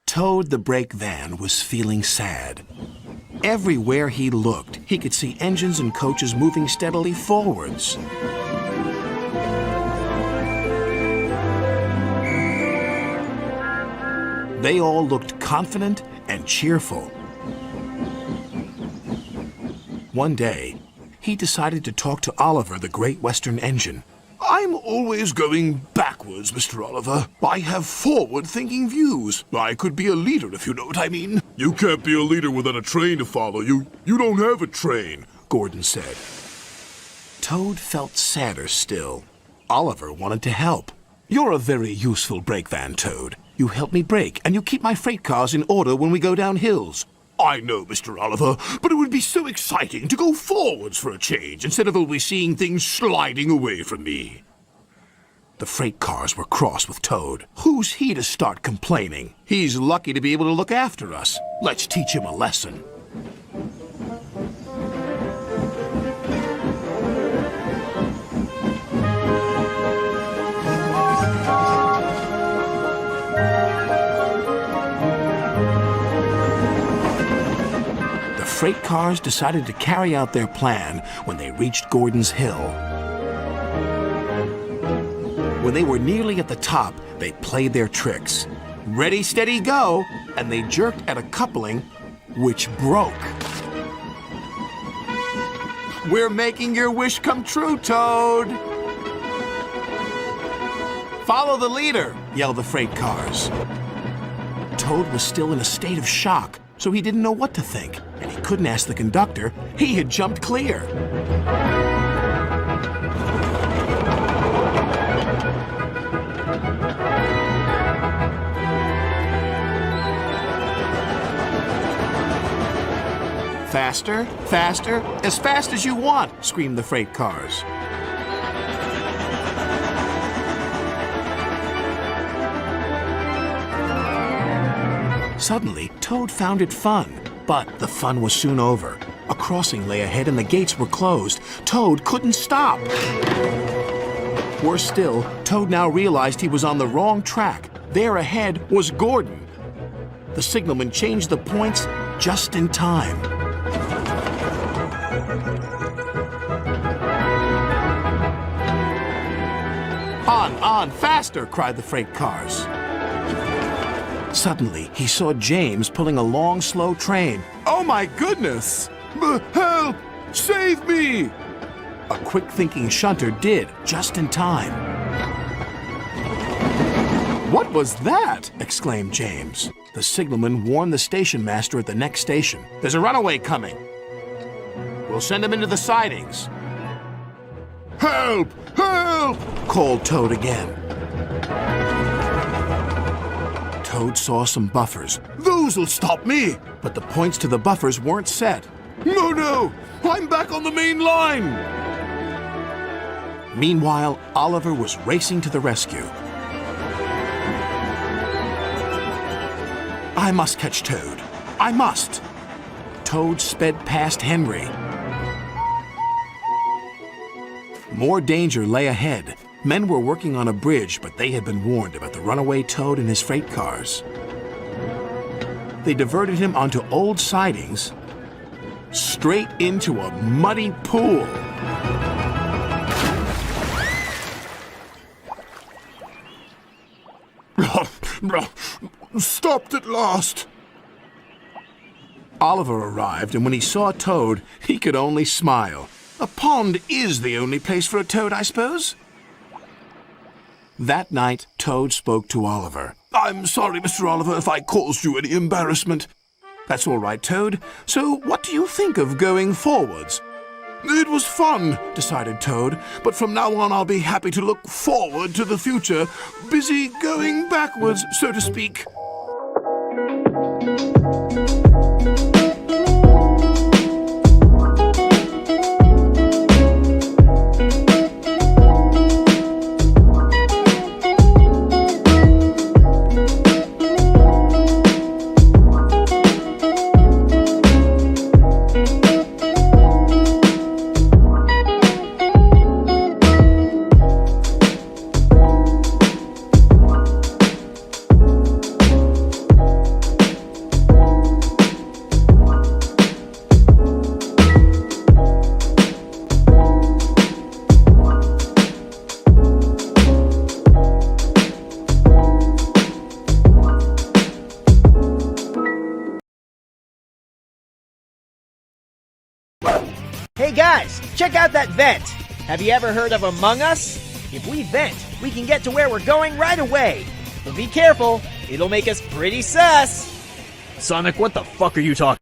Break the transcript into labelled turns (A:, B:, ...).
A: Toad the brake van was feeling sad. Everywhere he looked, he could see engines and coaches moving steadily forwards. They all looked confident and cheerful. One day, he decided to talk to Oliver, the Great Western Engine.
B: I'm always going backwards, Mr. Oliver. I have forward-thinking views. I could be a leader, if you know what I mean.
C: You can't be a leader without a train to follow you. You don't have a train, Gordon said.
A: Toad felt sadder still. Oliver wanted to help.
B: You're a very useful brake van, Toad.
A: You help me brake, and you keep my freight cars in order when we go down hills.
B: I know, Mr. Oliver, but it would be so exciting to go forwards for a change instead of always seeing things sliding away from me.
A: The freight cars were cross with Toad. Who's he to start complaining? He's lucky to be able to look after us. Let's teach him a lesson. The freight cars decided to carry out their plan when they reached Gordon's Hill. When they were nearly at the top, they played their tricks. Ready, steady, go! And they jerked at a coupling, which broke. We're making your wish come true, Toad! Follow the leader, yelled the freight cars. Toad was still in a state of shock, so he didn't know what to think, and he couldn't ask the conductor. He had jumped clear. Faster, faster, as fast as you want, screamed the freight cars. Suddenly, Toad found it fun, but the fun was soon over. A crossing lay ahead and the gates were closed. Toad couldn't stop. Worse still, Toad now realized he was on the wrong track. There ahead was Gordon. The signalman changed the points just in time. On, faster, cried the freight cars. Suddenly, he saw James pulling a long, slow train.
C: Oh my goodness! Help! Save me!
A: A quick-thinking shunter did, just in time.
C: What was that?
A: Exclaimed James. The signalman warned the station master at the next station. There's a runaway coming. We'll send him into the sidings.
C: Help! Help!
A: Called Toad again. Toad saw some buffers.
B: Those'll stop me!
A: But the points to the buffers weren't set.
C: No! I'm back on the main line!
A: Meanwhile, Oliver was racing to the rescue. I must catch Toad. I must! Toad sped past Henry. More danger lay ahead. Men were working on a bridge, but they had been warned about the runaway Toad and his freight cars. They diverted him onto old sidings, straight into a muddy pool.
C: Stopped at last.
A: Oliver arrived, and when he saw Toad, he could only smile. A pond is the only place for a toad, I suppose? That night, Toad spoke to Oliver.
B: I'm sorry, Mr. Oliver, if I caused you any embarrassment.
A: That's all right, Toad. So what do you think of going forwards?
B: It was fun, decided Toad, but from now on I'll be happy to look forward to the future, busy going backwards, so to speak.
D: Hey guys, check out that vent. Have you ever heard of Among Us? If we vent, we can get to where we're going right away. But be careful, it'll make us pretty sus.
E: Sonic, what the fuck are you talking